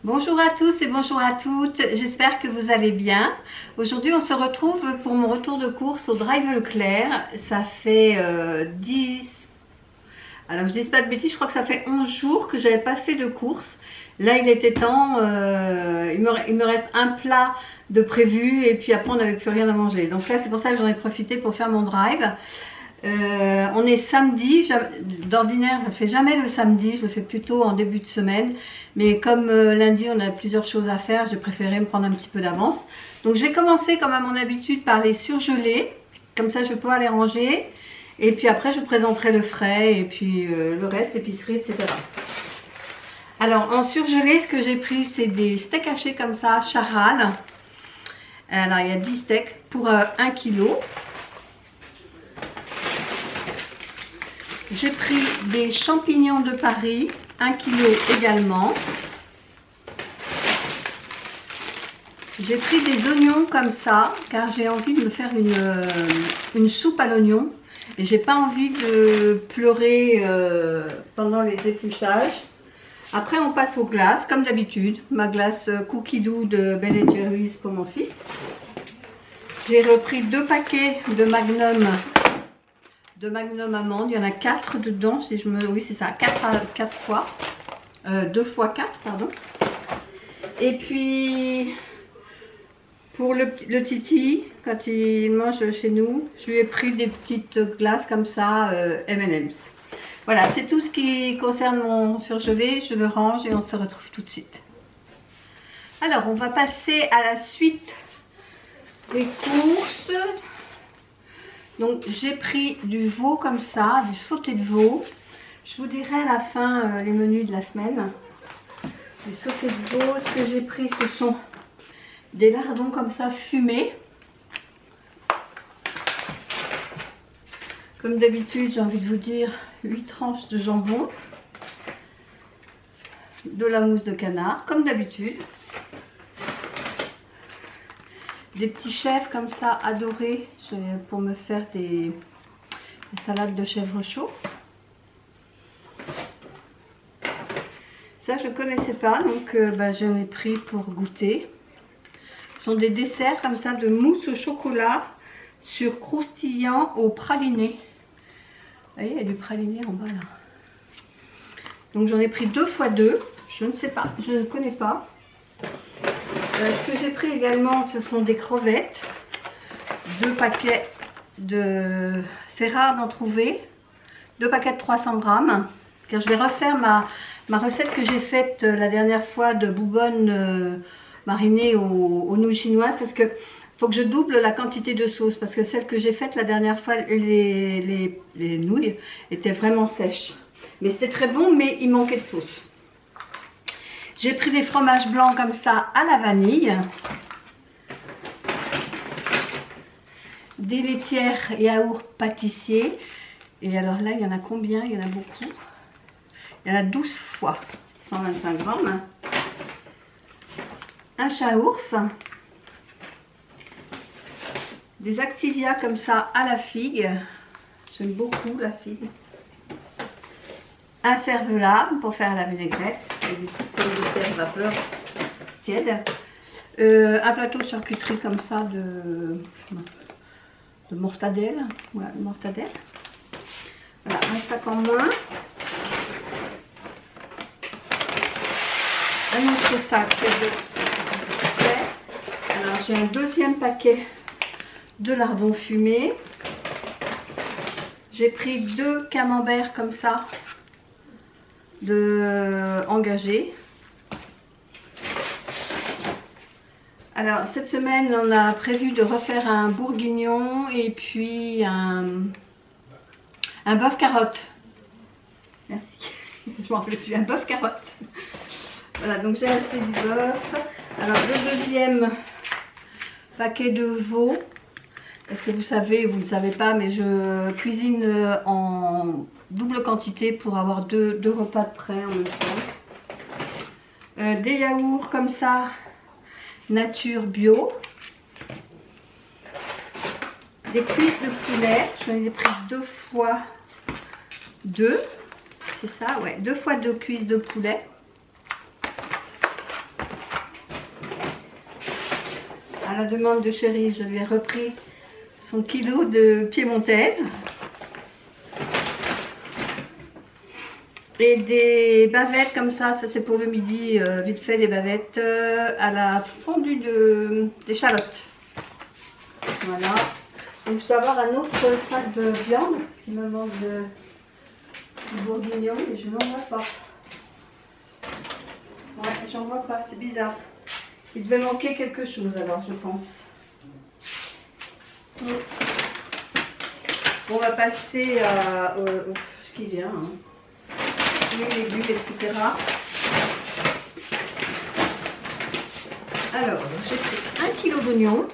Bonjour à tous et bonjour à toutes, j'espère que vous allez bien. Aujourd'hui on se retrouve pour mon retour de course au Drive Leclerc. Ça fait 10... Alors je dis pas de bêtises, je crois que ça fait 11 jours que j'avais pas fait de course. Là il était temps, il me reste un plat de prévu et puis après on n'avait plus rien à manger. Donc là c'est pour ça que j'en ai profité pour faire mon drive. On est samedi, d'ordinaire je ne fais jamais le samedi, je le fais plutôt en début de semaine, mais comme lundi on a plusieurs choses à faire, j'ai préféré me prendre un petit peu d'avance. Donc je vais commencer comme à mon habitude par les surgeler, comme ça je vais pouvoir les ranger, et puis après je présenterai le frais et puis le reste, l'épicerie, etc. Alors en surgelé, ce que j'ai pris c'est des steaks hachés comme ça, Charal. Alors il y a 10 steaks pour 1 kg. J'ai pris des champignons de Paris, 1 kg également. J'ai pris des oignons comme ça, car j'ai envie de me faire une soupe à l'oignon. Et j'ai pas envie de pleurer pendant les épluchages. Après on passe aux glaces, comme d'habitude. Ma glace Cookie Doux de Ben & Jerry's pour mon fils. J'ai repris 2 paquets de Magnum amandes, il y en a 4 dedans, si je me... oui c'est ça, 4 fois, 2 fois 4 pardon. Et puis pour le titi, quand il mange chez nous, je lui ai pris des petites glaces comme ça, M&M's. Voilà, c'est tout ce qui concerne mon surgelé, je le range et on se retrouve tout de suite. Alors on va passer à la suite des courses. Donc j'ai pris du veau comme ça, du sauté de veau. Je vous dirai à la fin les menus de la semaine. Du sauté de veau, ce que j'ai pris ce sont des lardons comme ça fumés. Comme d'habitude, j'ai envie de vous dire 8 tranches de jambon. De la mousse de canard, comme d'habitude. Des petits chèvres comme ça adorés pour me faire des salades de chèvre chaud. Ça je ne connaissais pas, donc j'en ai pris pour goûter. Ce sont des desserts comme ça de mousse au chocolat sur croustillant au praliné. Vous voyez, il y a du praliné en bas là. Donc j'en ai pris 2 x 2, je ne sais pas, je ne connais pas. Ce que j'ai pris également, ce sont des crevettes, 2 paquets de... c'est rare d'en trouver, 2 paquets de 300 grammes, car je vais refaire ma recette que j'ai faite la dernière fois de boubogne marinée aux nouilles chinoises, parce que faut que je double la quantité de sauce, parce que celle que j'ai faite la dernière fois, les nouilles étaient vraiment sèches. Mais c'était très bon, mais il manquait de sauce. J'ai pris des fromages blancs comme ça à la vanille. Des laitières yaourt pâtissier. Et alors là, il y en a combien? Il y en a beaucoup. Il y en a 12 fois 125 grammes. Un chaours. Des Activia comme ça à la figue. J'aime beaucoup la figue. Un cervelas pour faire la vinaigrette. Et des petites pommes de terre vapeur tiède. Un plateau de charcuterie comme ça de mortadelle. Voilà, mortadelle. Voilà, un sac en moins. Un autre sac de... Alors j'ai un deuxième paquet de lardons fumés. J'ai pris 2 camemberts comme ça engagés. Alors cette semaine on a prévu de refaire un bourguignon et puis un bœuf carotte. Merci. Je m'en rappelle plus, un bœuf carotte. Voilà, donc j'ai acheté du bœuf. Alors le deuxième paquet de veau, parce que vous savez, vous ne savez pas, mais je cuisine en double quantité pour avoir deux repas de près en même temps. Des yaourts comme ça, nature bio. Des cuisses de poulet, j'en ai pris 2 fois 2, c'est ça, ouais, 2 fois 2 cuisses de poulet. la demande de Chérie, je lui ai repris son kilo de piémontaise. Et des bavettes comme ça c'est pour le midi, vite fait des bavettes à la fondue d'échalotes. Voilà. Donc je dois avoir un autre sac de viande, parce qu'il me manque de bourguignon et je n'en vois pas. Ouais, j'en vois pas, c'est bizarre. Il devait manquer quelque chose alors, je pense. On va passer à ce qui vient. Hein. Les légumes, etc. Alors, j'ai pris 1 kg d'oignons.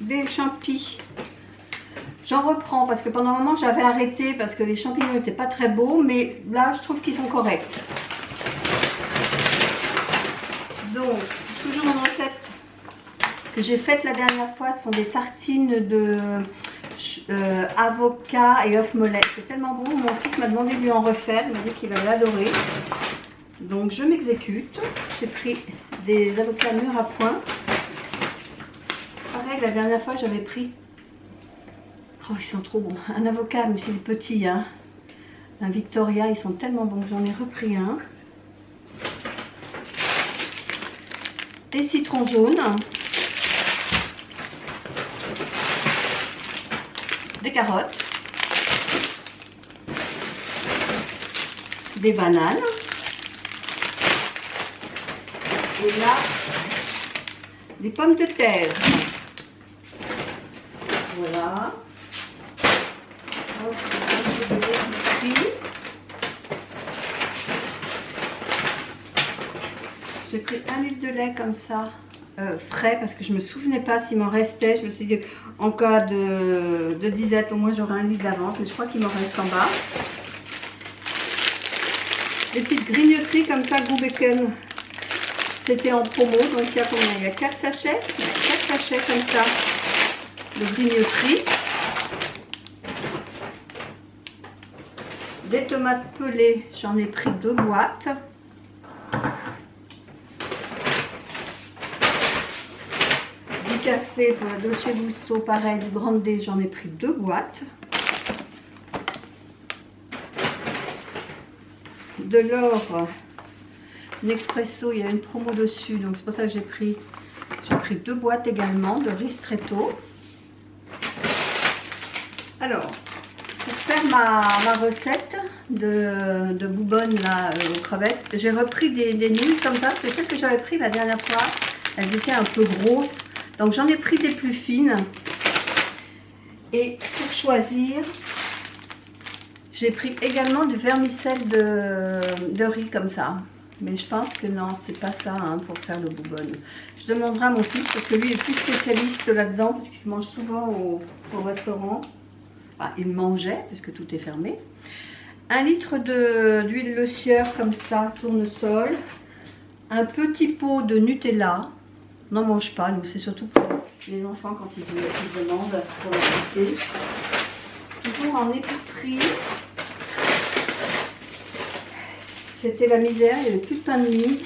Des champis. J'en reprends parce que pendant un moment j'avais arrêté parce que les champignons n'étaient pas très beaux, mais là je trouve qu'ils sont corrects. Donc, toujours une recette que j'ai faite la dernière fois, ce sont des tartines de avocat et œufs mollets. C'est tellement bon, mon fils m'a demandé de lui en refaire, il m'a dit qu'il allait adorer. Donc je m'exécute. J'ai pris des avocats mûrs à point. Pareil, la dernière fois j'avais pris, oh ils sont trop bons, un avocat, mais c'est le petit, hein. Un Victoria, ils sont tellement bons que j'en ai repris un. Des citrons jaunes. Des carottes. Des bananes. Et là, des pommes de terre. Voilà. Ensuite, un peu de l'épicerie. J'ai pris 1 litre de lait comme ça, frais, parce que je ne me souvenais pas s'il m'en restait. Je me suis dit, en cas de disette, au moins j'aurai 1 litre d'avance, mais je crois qu'il m'en reste en bas. Des petites grignoteries comme ça, goût bacon. C'était en promo, donc il y a combien? Il y a 4 sachets. Il y a 4 sachets comme ça de grignoterie. Des tomates pelées, j'en ai pris 2 boîtes. Du café pour la Dolce Gusto, pareil, du Grande, j'en ai pris 2 boîtes. De l'or, Nespresso, il y a une promo dessus, donc c'est pour ça que j'ai pris 2 boîtes également de ristretto. Alors, pour faire ma recette de boubonne là, aux crevettes, j'ai repris des nouilles comme ça, c'est celles que j'avais pris la dernière fois, elles étaient un peu grosses, donc j'en ai pris des plus fines. Et pour choisir, j'ai pris également du vermicelle de riz comme ça. Mais je pense que non, c'est pas ça hein, pour faire le boubonne. Je demanderai à mon fils parce que lui est plus spécialiste là-dedans parce qu'il mange souvent au restaurant. Enfin, il mangeait parce que tout est fermé. 1 litre d'huile Le Sieur comme ça, tournesol. Un petit pot de Nutella. On n'en mange pas, nous c'est surtout pour les enfants quand ils demandent pour la santé. Toujours en épicerie. C'était la misère, il n'y avait plus de pain de mie.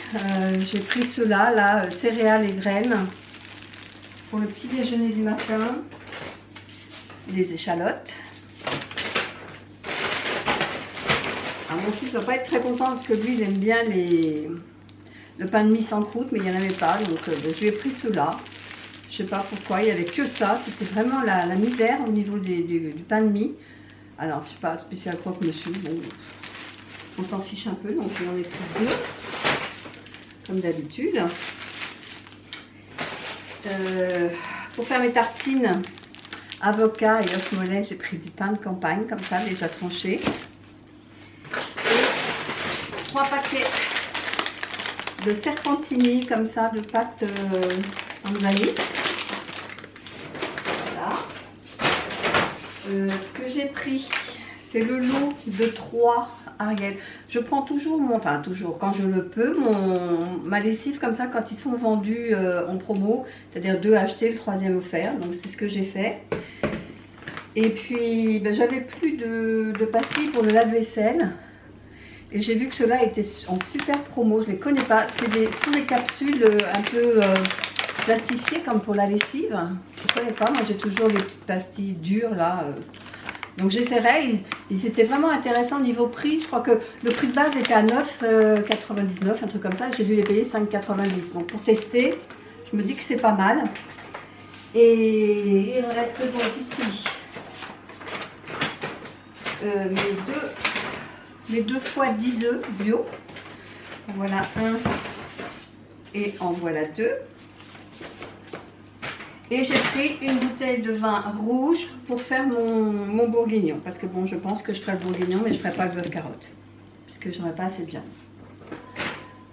J'ai pris ceux-là, là, céréales et graines, pour le petit déjeuner du matin. Des échalotes. Alors, mon fils ne va pas être très content parce que lui, il aime bien le pain de mie sans croûte, mais il n'y en avait pas. Donc, je lui ai pris ceux-là. Je ne sais pas pourquoi, il n'y avait que ça. C'était vraiment la misère au niveau du pain de mie. Alors, je ne sais pas spécial quoi que monsieur. Bon, on s'en fiche un peu, donc j'en ai pris 2, comme d'habitude. Pour faire mes tartines, avocat et œufs mollets, j'ai pris du pain de campagne, comme ça, déjà tranché. Et 3 paquets de serpentini, comme ça, de pâte en vanille. Voilà. Ce que j'ai pris, c'est le lot de 3 Ariel. Je prends toujours toujours quand je le peux, ma lessive comme ça quand ils sont vendus en promo, c'est-à-dire 2 achetés, le 3e offert, donc c'est ce que j'ai fait. Et puis ben, j'avais plus de pastilles pour le lave-vaisselle Et j'ai vu que ceux-là étaient en super promo, je ne les connais pas. Ce sont des capsules un peu plastifiées comme pour la lessive. Je ne connais pas, moi j'ai toujours les petites pastilles dures là. Donc j'essaierai, ils étaient vraiment intéressants au niveau prix. Je crois que le prix de base était à 9,99, un truc comme ça. J'ai dû les payer 5,90. Donc pour tester, je me dis que c'est pas mal. Et il reste donc ici mes deux fois 10 œufs bio. En voilà un et en voilà deux. Et j'ai pris une bouteille de vin rouge pour faire mon bourguignon. Parce que bon, je pense que je ferai le bourguignon, mais je ne ferai pas le bœuf carotte. Puisque je n'aurai pas assez bien.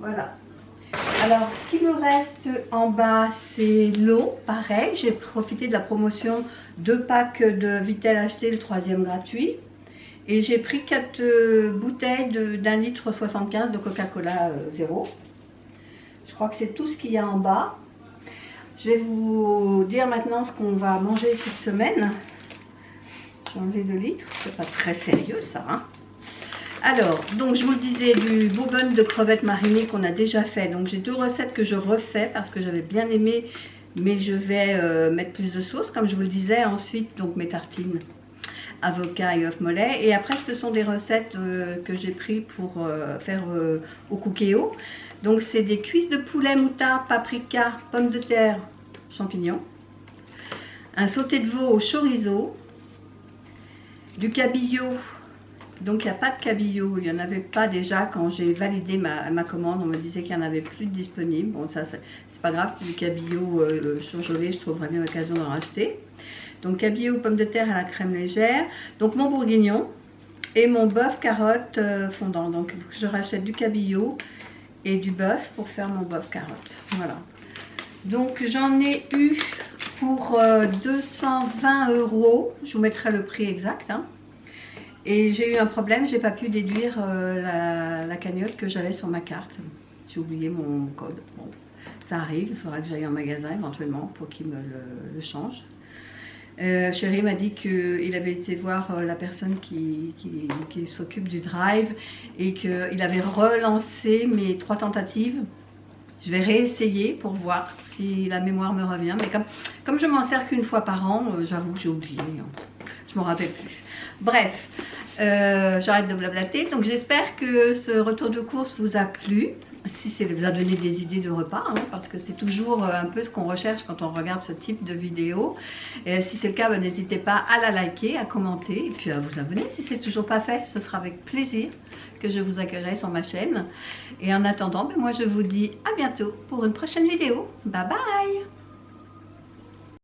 Voilà. Alors, ce qui me reste en bas, c'est l'eau. Pareil, j'ai profité de la promotion 2 packs de Vittel acheté, le 3e gratuit. Et j'ai pris 4 bouteilles d'1,75 litre de Coca-Cola zéro. Je crois que c'est tout ce qu'il y a en bas. Je vais vous dire maintenant ce qu'on va manger cette semaine. J'ai enlevé 2 litres, c'est pas très sérieux ça. Hein. Alors, donc je vous le disais, du bourbon de crevettes marinées qu'on a déjà fait. Donc j'ai 2 recettes que je refais parce que j'avais bien aimé, mais je vais mettre plus de sauce, comme je vous le disais. Ensuite, donc mes tartines, avocat et œuf mollet. Et après, ce sont des recettes que j'ai pris pour faire au cookéo. Donc c'est des cuisses de poulet, moutarde, paprika, pommes de terre, champignons. Un sauté de veau au chorizo. Du cabillaud. Donc il n'y a pas de cabillaud. Il n'y en avait pas déjà quand j'ai validé ma commande. On me disait qu'il n'y en avait plus de disponible. Bon ça c'est pas grave, c'est du cabillaud surgelé. Je trouverai bien l'occasion d'en racheter. Donc cabillaud, pommes de terre à la crème légère. Donc mon bourguignon et mon bœuf carotte fondant. Donc il faut que je rachète du cabillaud et du bœuf pour faire mon bœuf carotte. Voilà. Donc j'en ai eu pour 220 €. Je vous mettrai le prix exact. Hein. Et j'ai eu un problème, j'ai pas pu déduire la cagnotte que j'avais sur ma carte. J'ai oublié mon code. Bon, ça arrive, il faudra que j'aille en magasin éventuellement pour qu'il me le change. Chéri m'a dit qu'il avait été voir la personne qui s'occupe du drive et qu'il avait relancé mes 3 tentatives. Je vais réessayer pour voir si la mémoire me revient. Mais comme je m'en sers qu'une fois par an, j'avoue que j'ai oublié. Je ne me rappelle plus. Bref, j'arrête de blablater. Donc j'espère que ce retour de course vous a plu. Si ça vous a donné des idées de repas, hein, parce que c'est toujours un peu ce qu'on recherche quand on regarde ce type de vidéo. Et si c'est le cas, n'hésitez pas à la liker, à commenter et puis à vous abonner si ce n'est toujours pas fait. Ce sera avec plaisir que je vous accueillerai sur ma chaîne. Et en attendant, moi je vous dis à bientôt pour une prochaine vidéo. Bye bye!